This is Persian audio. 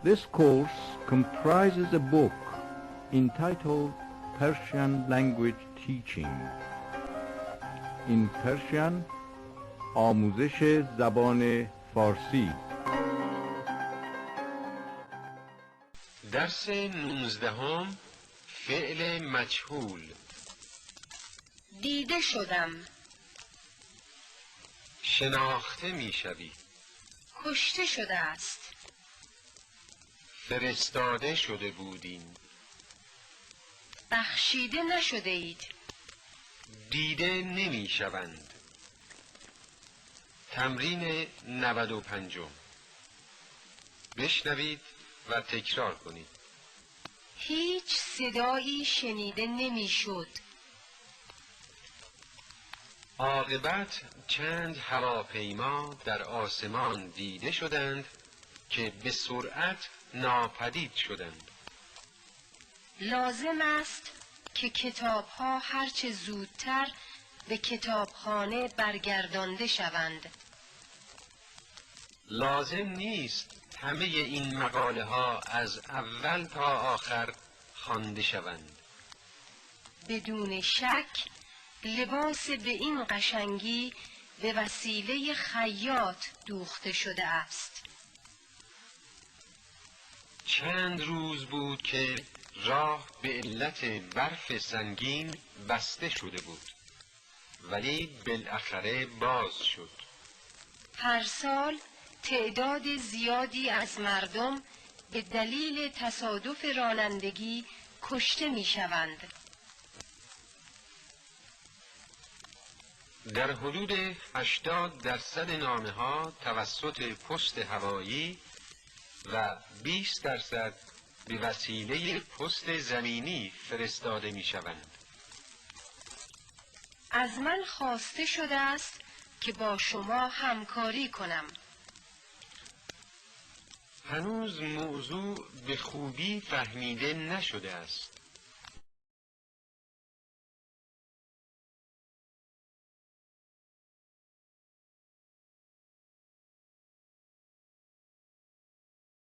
This course comprises a book entitled Persian Language Teaching. In Persian آموزش زبان فارسی. درس 19 فعل مجهول. دیده شدم. شناخته میشوی. کشته شده است. فرستاده شده بودیم. بخشیده نشده اید. دیده نمیشوند. تمرین 95. بشنوید و تکرار کنید. هیچ صدایی شنیده نمیشد. عاقبت چند هواپیما در آسمان دیده شدند که به سرعت ناپدید شدند. لازم است که کتاب‌ها هرچه زودتر به کتابخانه برگردانده شوند. لازم نیست همه این مقاله ها از اول تا آخر خوانده شوند. بدون شک لباس به این قشنگی به وسیله خیاط دوخته شده است. چند روز بود که راه به علت برف سنگین بسته شده بود، ولی بالاخره باز شد. هر سال تعداد زیادی از مردم به دلیل تصادف رانندگی کشته می شوند. در حدود 80% نامه ها توسط پست هوایی و 20% به وسیله پست زمینی فرستاده می شوند. از من خواسته شده است که با شما همکاری کنم. هنوز موضوع به خوبی فهمیده نشده است.